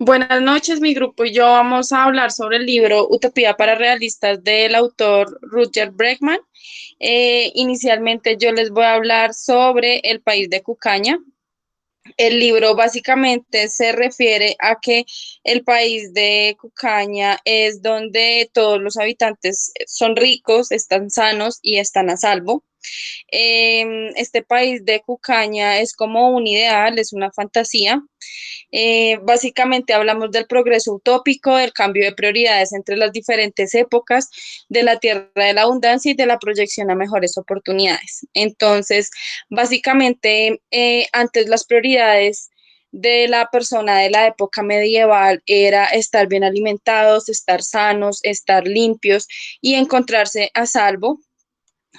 Buenas noches, mi grupo y yo vamos a hablar sobre el libro Utopía para Realistas del autor Rutger Bregman. Inicialmente yo les voy a hablar sobre el país de Cucaña. El libro básicamente se refiere a que el país de Cucaña es donde todos los habitantes son ricos, están sanos y están a salvo. Este país de Cucaña es como un ideal, es una fantasía. Básicamente hablamos del progreso utópico, del cambio de prioridades entre las diferentes épocas, de la tierra de la abundancia y de la proyección a mejores oportunidades. Entonces, básicamente, antes las prioridades de la persona de la época medieval era estar bien alimentados, estar sanos, estar limpios y encontrarse a salvo.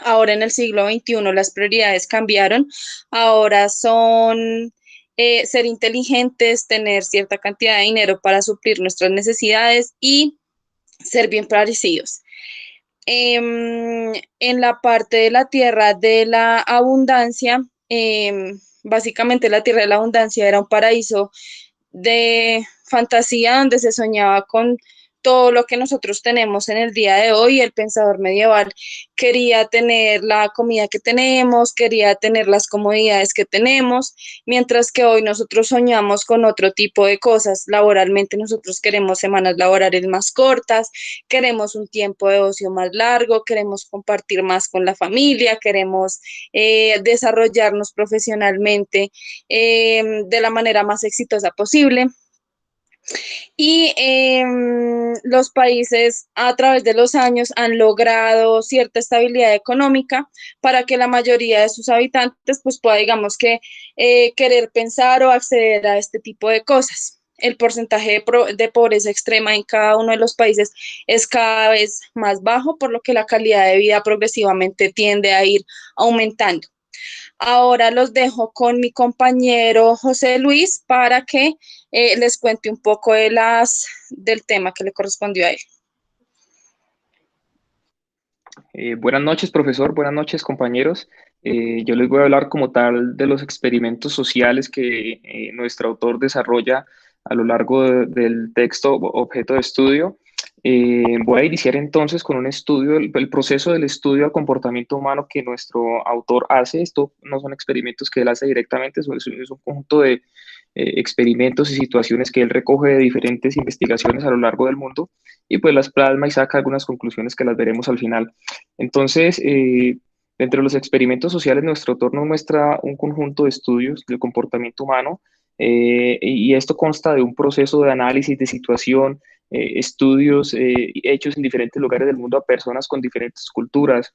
Ahora en el siglo XXI las prioridades cambiaron. Ahora son ser inteligentes, tener cierta cantidad de dinero para suplir nuestras necesidades y ser bien parecidos. En la parte de la tierra de la abundancia, básicamente la tierra de la abundancia era un paraíso de fantasía donde se soñaba con todo lo que nosotros tenemos en el día de hoy. El pensador medieval quería tener la comida que tenemos, quería tener las comodidades que tenemos, mientras que hoy nosotros soñamos con otro tipo de cosas. Laboralmente nosotros queremos semanas laborales más cortas, queremos un tiempo de ocio más largo, queremos compartir más con la familia, queremos desarrollarnos profesionalmente de la manera más exitosa posible. Y los países a través de los años han logrado cierta estabilidad económica para que la mayoría de sus habitantes pues pueda, digamos que, querer pensar o acceder a este tipo de cosas. El porcentaje de pobreza extrema en cada uno de los países es cada vez más bajo, por lo que la calidad de vida progresivamente tiende a ir aumentando. Ahora los dejo con mi compañero José Luis para que les cuente un poco del tema que le correspondió a él. Buenas noches, profesor. Buenas noches, compañeros. Yo les voy a hablar como tal de los experimentos sociales que nuestro autor desarrolla a lo largo del texto objeto de estudio. Voy a iniciar entonces con un estudio, el proceso del estudio al comportamiento humano que nuestro autor hace. Esto no son experimentos que él hace directamente, es un conjunto de experimentos y situaciones que él recoge de diferentes investigaciones a lo largo del mundo y pues las plasma y saca algunas conclusiones que las veremos al final. Entonces, dentro de los experimentos sociales, nuestro autor nos muestra un conjunto de estudios del comportamiento humano y esto consta de un proceso de análisis de situación, estudios hechos en diferentes lugares del mundo a personas con diferentes culturas,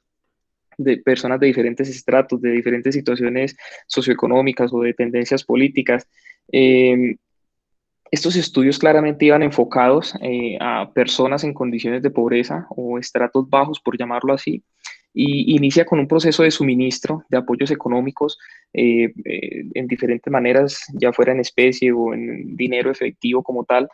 de personas de diferentes estratos, de diferentes situaciones socioeconómicas o de tendencias políticas. Eh, Estos estudios claramente iban enfocados a personas en condiciones de pobreza o estratos bajos, por llamarlo así, y inicia con un proceso de suministro de apoyos económicos en diferentes maneras, ya fuera en especie o en dinero efectivo como tal,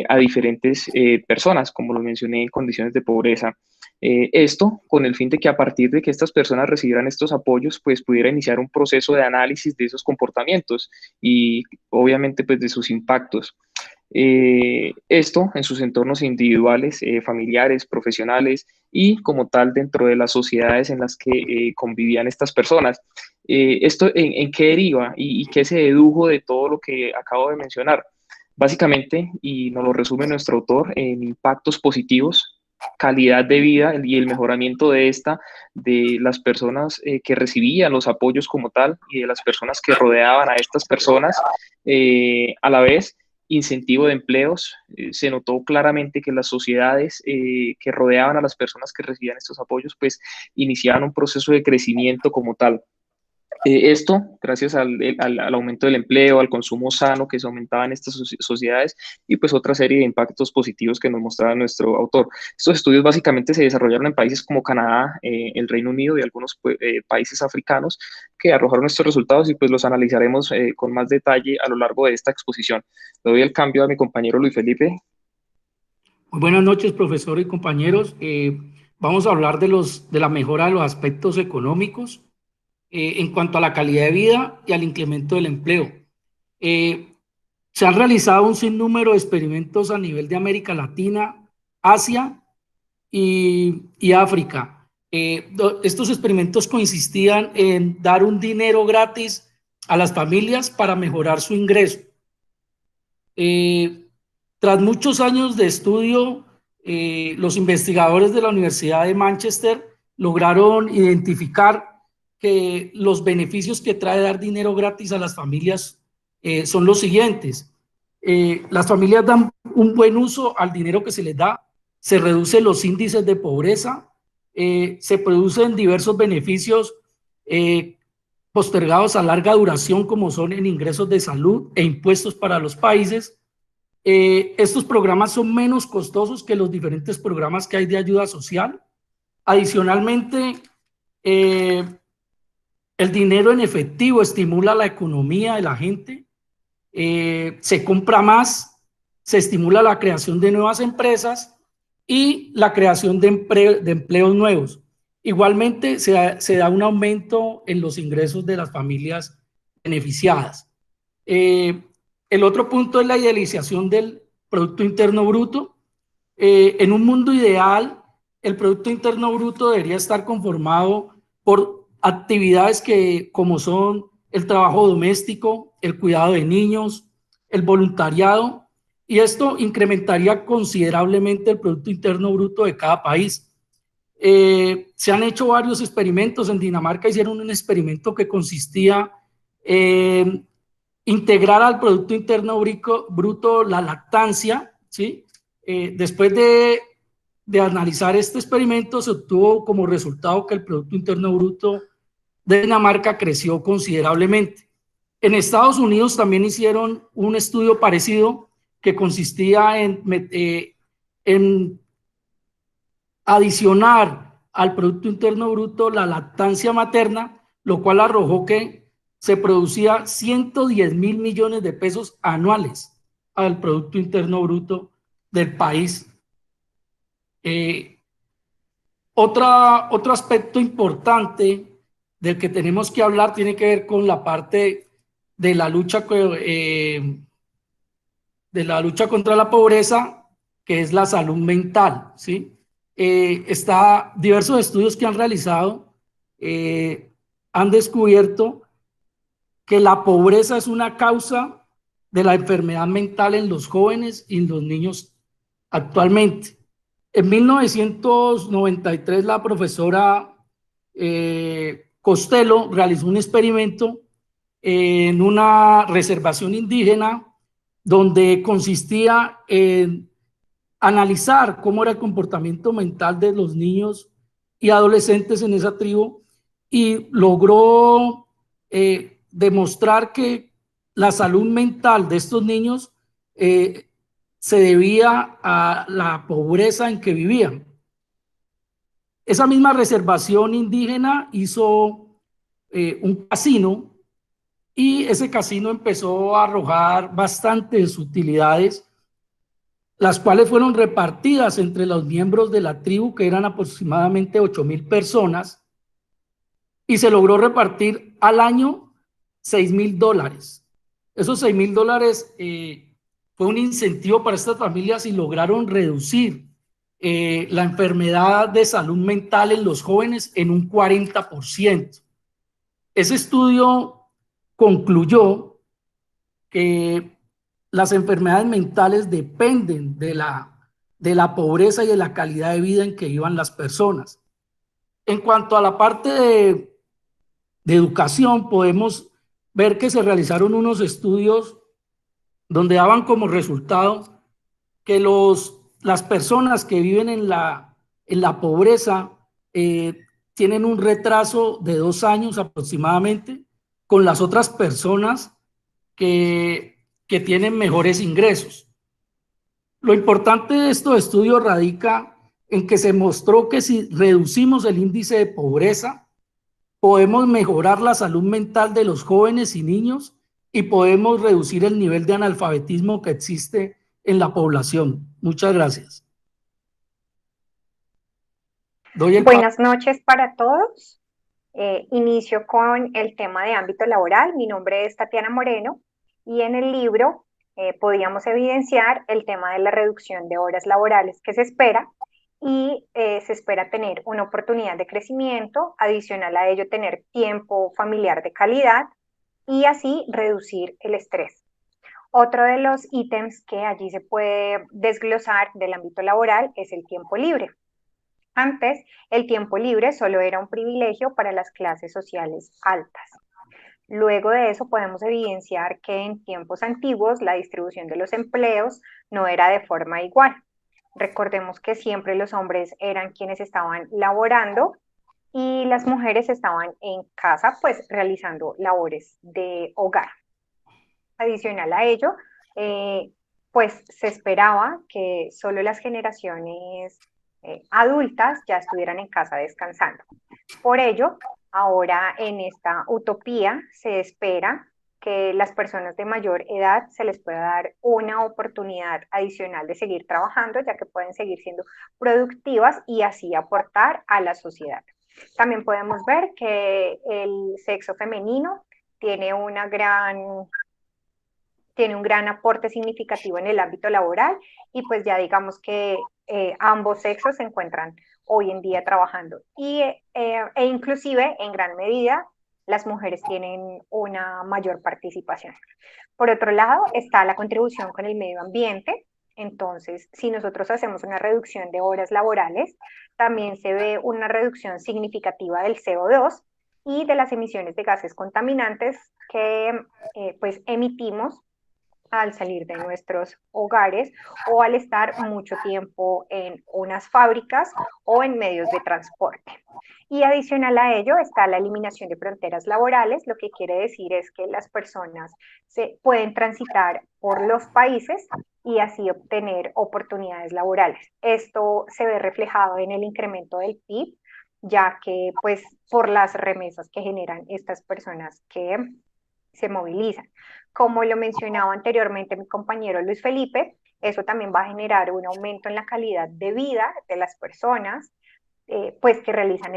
a diferentes personas, como lo mencioné, en condiciones de pobreza. Esto con el fin de que a partir de que estas personas recibieran estos apoyos, pues pudiera iniciar un proceso de análisis de esos comportamientos y obviamente pues de sus impactos. Esto en sus entornos individuales, familiares, profesionales y como tal dentro de las sociedades en las que convivían estas personas. ¿Esto en qué deriva y qué se dedujo de todo lo que acabo de mencionar? Básicamente, y nos lo resume nuestro autor, en impactos positivos, calidad de vida y el mejoramiento de esta, de las personas que recibían los apoyos como tal y de las personas que rodeaban a estas personas, a la vez incentivo de empleos. Se notó claramente que las sociedades que rodeaban a las personas que recibían estos apoyos, pues iniciaban un proceso de crecimiento como tal. Esto, gracias al aumento del empleo, al consumo sano que se aumentaba en estas sociedades y pues otra serie de impactos positivos que nos mostraba nuestro autor. Estos estudios básicamente se desarrollaron en países como Canadá, el Reino Unido y algunos países africanos que arrojaron estos resultados y pues los analizaremos con más detalle a lo largo de esta exposición. Le doy el cambio a mi compañero Luis Felipe. Muy buenas noches, profesor y compañeros. Vamos a hablar de la mejora de los aspectos económicos. en cuanto a la calidad de vida y al incremento del empleo. Se han realizado un sinnúmero de experimentos a nivel de América Latina, Asia y África. Estos experimentos consistían en dar un dinero gratis a las familias para mejorar su ingreso. Tras muchos años de estudio, los investigadores de la Universidad de Manchester lograron identificar que los beneficios que trae dar dinero gratis a las familias son los siguientes. Las familias dan un buen uso al dinero que se les da, se reducen los índices de pobreza, se producen diversos beneficios postergados a larga duración, como son en ingresos de salud e impuestos para los países. Estos programas son menos costosos que los diferentes programas que hay de ayuda social. Adicionalmente, el dinero en efectivo estimula la economía de la gente, se compra más, se estimula la creación de nuevas empresas y la creación de empleos nuevos. Igualmente, se da un aumento en los ingresos de las familias beneficiadas. El otro punto es la idealización del Producto Interno Bruto. En un mundo ideal, el Producto Interno Bruto debería estar conformado por actividades como son el trabajo doméstico, el cuidado de niños, el voluntariado, y esto incrementaría considerablemente el Producto Interno Bruto de cada país. Se han hecho varios experimentos. En Dinamarca hicieron un experimento que consistía en integrar al Producto Interno Bruto la lactancia, ¿sí? Después de analizar este experimento, se obtuvo como resultado que el Producto Interno Bruto de Dinamarca creció considerablemente. En Estados Unidos también hicieron un estudio parecido que consistía en adicionar al Producto Interno Bruto la lactancia materna, lo cual arrojó que se producía 110 mil millones de pesos anuales al Producto Interno Bruto del país. Otro aspecto importante del que tenemos que hablar tiene que ver con la parte de la lucha contra la pobreza, que es la salud mental, ¿sí? Diversos estudios que han realizado han descubierto que la pobreza es una causa de la enfermedad mental en los jóvenes y en los niños actualmente. En 1993, la profesora Costello realizó un experimento en una reservación indígena donde consistía en analizar cómo era el comportamiento mental de los niños y adolescentes en esa tribu, y logró demostrar que la salud mental de estos niños se debía a la pobreza en que vivían. Esa misma reservación indígena hizo un casino, y ese casino empezó a arrojar bastantes utilidades, las cuales fueron repartidas entre los miembros de la tribu, que eran aproximadamente 8,000 personas, y se logró repartir al año $6,000. Esos $6,000 fue un incentivo para estas familias y lograron reducir la enfermedad de salud mental en los jóvenes en un 40%. Ese estudio concluyó que las enfermedades mentales dependen de la pobreza y de la calidad de vida en que vivan las personas. En cuanto a la parte de educación, podemos ver que se realizaron unos estudios donde daban como resultado que las personas que viven en la pobreza tienen un retraso de 2 años aproximadamente con las otras personas que tienen mejores ingresos. Lo importante de estos estudios radica en que se mostró que si reducimos el índice de pobreza, podemos mejorar la salud mental de los jóvenes y niños, y podemos reducir el nivel de analfabetismo que existe en la población. Muchas gracias. Buenas noches para todos. Inicio con el tema de ámbito laboral. Mi nombre es Tatiana Moreno y en el libro podíamos evidenciar el tema de la reducción de horas laborales que se espera y se espera tener una oportunidad de crecimiento, adicional a ello tener tiempo familiar de calidad y así reducir el estrés. Otro de los ítems que allí se puede desglosar del ámbito laboral es el tiempo libre. Antes, el tiempo libre solo era un privilegio para las clases sociales altas. Luego de eso podemos evidenciar que en tiempos antiguos la distribución de los empleos no era de forma igual. Recordemos que siempre los hombres eran quienes estaban laborando y las mujeres estaban en casa pues realizando labores de hogar. Adicional a ello, pues se esperaba que solo las generaciones adultas ya estuvieran en casa descansando. Por ello, ahora en esta utopía se espera que las personas de mayor edad se les pueda dar una oportunidad adicional de seguir trabajando, ya que pueden seguir siendo productivas y así aportar a la sociedad. También podemos ver que el sexo femenino tiene un gran aporte significativo en el ámbito laboral y pues ya digamos que ambos sexos se encuentran hoy en día trabajando e inclusive en gran medida las mujeres tienen una mayor participación. Por otro lado está la contribución con el medio ambiente. Entonces, si nosotros hacemos una reducción de horas laborales, también se ve una reducción significativa del CO2 y de las emisiones de gases contaminantes que pues emitimos al salir de nuestros hogares o al estar mucho tiempo en unas fábricas o en medios de transporte. Y adicional a ello está la eliminación de fronteras laborales, lo que quiere decir es que las personas se pueden transitar por los países y así obtener oportunidades laborales. Esto se ve reflejado en el incremento del PIB, ya que pues por las remesas que generan estas personas que se movilizan. Como lo mencionaba anteriormente mi compañero Luis Felipe, eso también va a generar un aumento en la calidad de vida de las personas, pues que realizan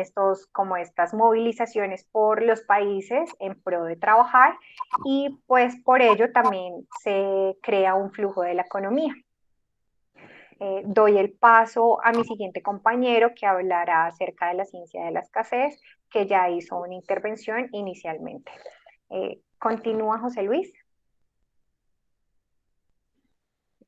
como estas movilizaciones por los países en pro de trabajar y pues por ello también se crea un flujo de la economía. Doy el paso a mi siguiente compañero que hablará acerca de la ciencia de la escasez, que ya hizo una intervención inicialmente. Continúa, José Luis.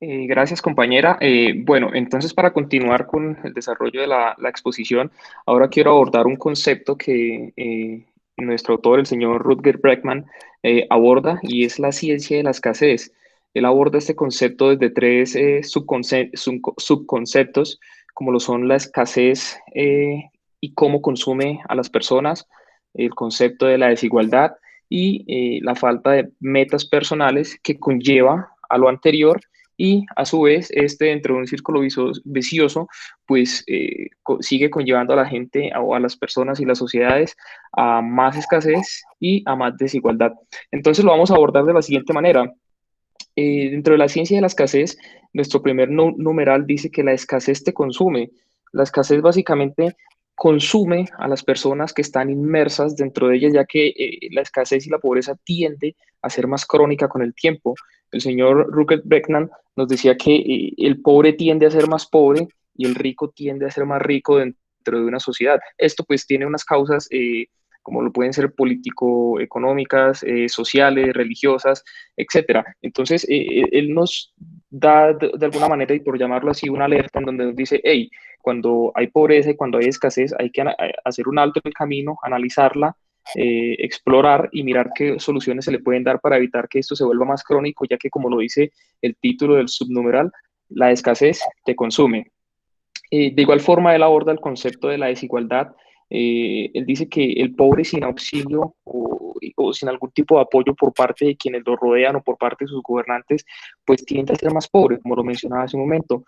Gracias, compañera. Bueno, entonces para continuar con el desarrollo de la exposición, ahora quiero abordar un concepto que nuestro autor, el señor Rutger Bregman, aborda y es la ciencia de la escasez. Él aborda este concepto desde tres subconceptos, como lo son la escasez y cómo consume a las personas, el concepto de la desigualdad y la falta de metas personales que conlleva a lo anterior y a su vez dentro de un círculo vicioso pues sigue conllevando a la gente o a las personas y las sociedades a más escasez y a más desigualdad. Entonces lo vamos a abordar de la siguiente manera. Dentro de la ciencia de la escasez, nuestro primer numeral dice que la escasez te consume. La escasez básicamente consume a las personas que están inmersas dentro de ella, ya que la escasez y la pobreza tiende a ser más crónica con el tiempo. El señor Rupert Beckman nos decía que el pobre tiende a ser más pobre y el rico tiende a ser más rico dentro de una sociedad. Esto pues tiene unas causas como lo pueden ser político-económicas, sociales, religiosas, etcétera. Entonces, él nos da de alguna manera, y por llamarlo así, una alerta en donde nos dice, hey, cuando hay pobreza y cuando hay escasez, hay que hacer un alto en el camino, analizarla, explorar y mirar qué soluciones se le pueden dar para evitar que esto se vuelva más crónico, ya que como lo dice el título del subnumeral, la escasez te consume. De igual forma, él aborda el concepto de la desigualdad. Él dice que el pobre sin auxilio o sin algún tipo de apoyo por parte de quienes lo rodean o por parte de sus gobernantes, pues tiende a ser más pobre, como lo mencionaba hace un momento.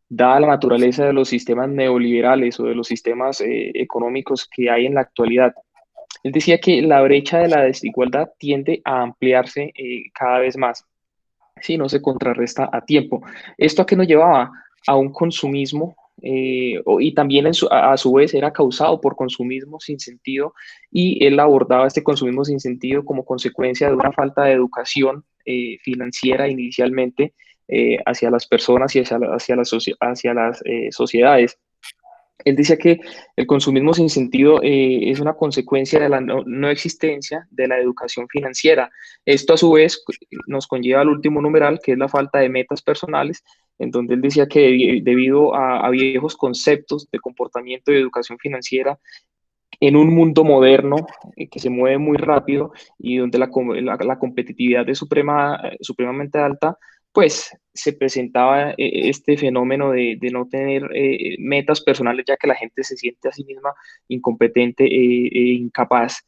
Dada la naturaleza de los sistemas neoliberales o de los sistemas económicos que hay en la actualidad, él decía que la brecha de la desigualdad tiende a ampliarse cada vez más si no se contrarresta a tiempo. ¿Esto a qué nos llevaba? A un consumismo y también a su vez era causado por consumismo sin sentido, y él abordaba este consumismo sin sentido como consecuencia de una falta de educación financiera inicialmente hacia las personas y hacia las sociedades. Él decía que el consumismo sin sentido es una consecuencia de la no existencia de la educación financiera. Esto a su vez nos conlleva al último numeral, que es la falta de metas personales, en donde él decía que debido a viejos conceptos de comportamiento y educación financiera, en un mundo moderno que se mueve muy rápido y donde la competitividad es supremamente alta, pues se presentaba este fenómeno de no tener metas personales, ya que la gente se siente a sí misma incompetente e incapaz.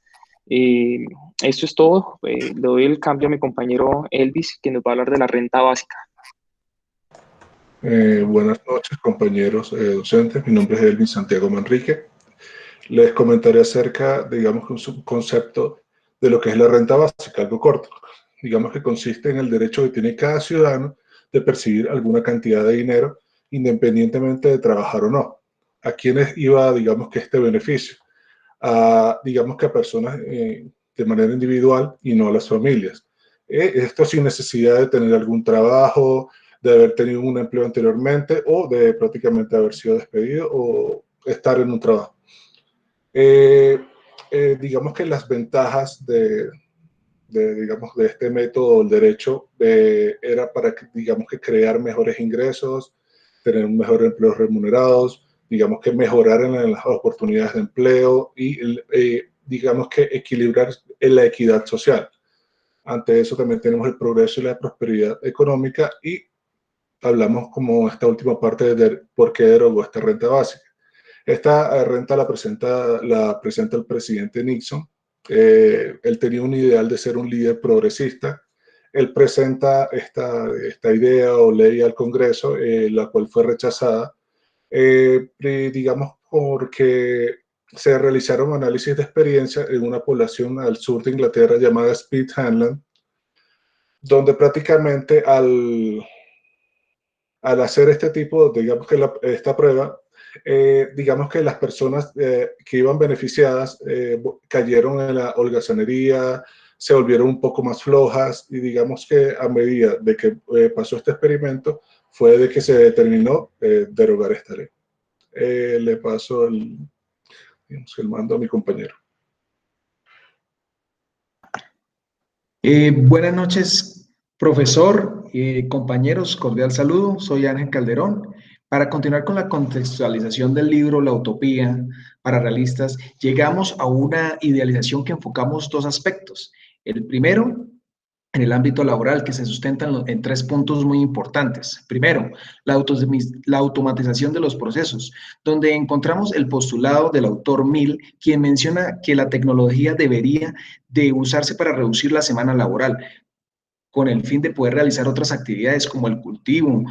Eh, Esto es todo. Le doy el cambio a mi compañero Elvis, que nos va a hablar de la renta básica. Buenas noches, compañeros docentes. Mi nombre es Elvis Santiago Manrique. Les comentaré acerca, digamos, un subconcepto de lo que es la renta básica, algo corto. Digamos que consiste en el derecho que tiene cada ciudadano de percibir alguna cantidad de dinero, independientemente de trabajar o no. ¿A quiénes iba, digamos, que este beneficio? Digamos que a personas de manera individual y no a las familias. Esto sin necesidad de tener algún trabajo, de haber tenido un empleo anteriormente o de prácticamente haber sido despedido o estar en un trabajo. Digamos que las ventajas digamos, de este método, el derecho, era para, digamos, que crear mejores ingresos, tener un mejor empleo remunerados, digamos que mejorar en las oportunidades de empleo y, digamos que equilibrar en la equidad social. Ante eso también tenemos el progreso y la prosperidad económica y hablamos como esta última parte de por qué derogó esta renta básica. Esta renta la presenta el presidente Nixon. Él tenía un ideal de ser un líder progresista. Él presenta esta idea o ley al Congreso, la cual fue rechazada, digamos, porque se realizaron análisis de experiencia en una población al sur de Inglaterra llamada Spitzhamland, donde prácticamente al hacer este tipo, digamos que esta prueba, digamos que las personas que iban beneficiadas cayeron en la holgazanería, se volvieron un poco más flojas y digamos que a medida de que pasó este experimento fue de que se determinó derogar esta ley. Le paso digamos, el mando a mi compañero. Buenas noches, profesor, compañeros, cordial saludo. Soy Ángel Calderón. Para continuar con la contextualización del libro La Utopía para Realistas, llegamos a una idealización que enfocamos dos aspectos. El primero, en el ámbito laboral, que se sustenta en tres puntos muy importantes. Primero, la automatización de los procesos, donde encontramos el postulado del autor Mill, quien menciona que la tecnología debería de usarse para reducir la semana laboral, con el fin de poder realizar otras actividades como el cultivo,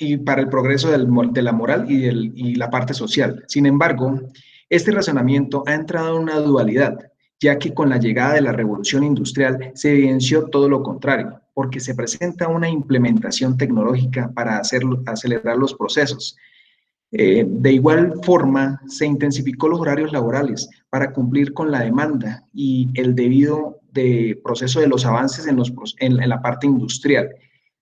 y para el progreso de la moral y la parte social. Sin embargo, este razonamiento ha entrado en una dualidad, ya que con la llegada de la revolución industrial se evidenció todo lo contrario, porque se presenta una implementación tecnológica para acelerar los procesos. De igual forma, se intensificó los horarios laborales para cumplir con la demanda y el debido proceso de los avances en la parte industrial.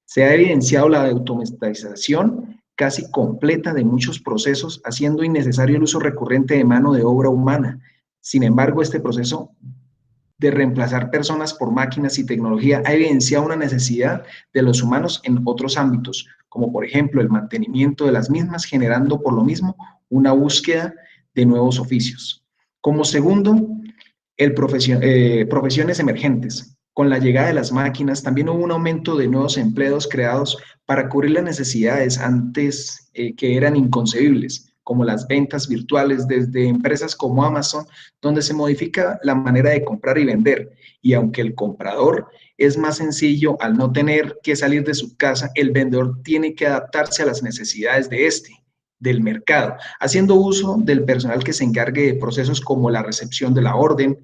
Se ha evidenciado la automatización casi completa de muchos procesos, haciendo innecesario el uso recurrente de mano de obra humana. Sin embargo, este proceso de reemplazar personas por máquinas y tecnología ha evidenciado una necesidad de los humanos en otros ámbitos, como por ejemplo el mantenimiento de las mismas, generando por lo mismo una búsqueda de nuevos oficios. Como segundo, profesiones emergentes. Con la llegada de las máquinas también hubo un aumento de nuevos empleos creados para cubrir las necesidades antes que eran inconcebibles, como las ventas virtuales desde empresas como Amazon, donde se modifica la manera de comprar y vender. Y aunque el comprador es más sencillo al no tener que salir de su casa, el vendedor tiene que adaptarse a las necesidades del mercado, haciendo uso del personal que se encargue de procesos como la recepción de la orden,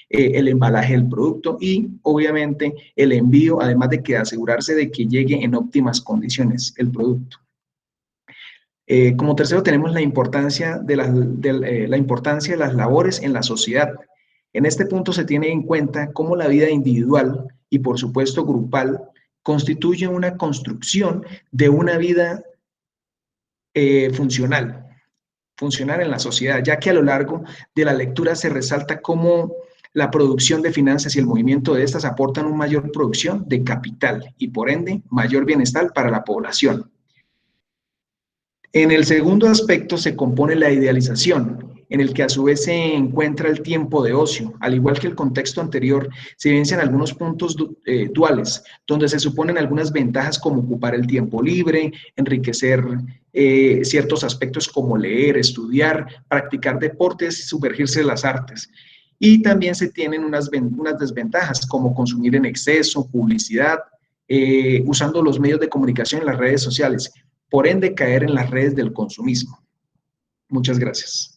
el embalaje del producto y obviamente el envío, además de que asegurarse de que llegue en óptimas condiciones el producto. Como tercero tenemos la importancia de las labores en la sociedad. En este punto se tiene en cuenta cómo la vida individual y por supuesto grupal constituye una construcción de una vida funcional en la sociedad, ya que a lo largo de la lectura se resalta cómo la producción de finanzas y el movimiento de estas aportan una mayor producción de capital y por ende mayor bienestar para la población. En el segundo aspecto se compone la idealización, en el que a su vez se encuentra el tiempo de ocio. Al igual que el contexto anterior, se evidencian algunos puntos duales, donde se suponen algunas ventajas como ocupar el tiempo libre, enriquecer ciertos aspectos como leer, estudiar, practicar deportes y sumergirse en las artes. Y también se tienen unas desventajas como consumir en exceso, publicidad, usando los medios de comunicación en las redes sociales, por ende caer en las redes del consumismo. Muchas gracias.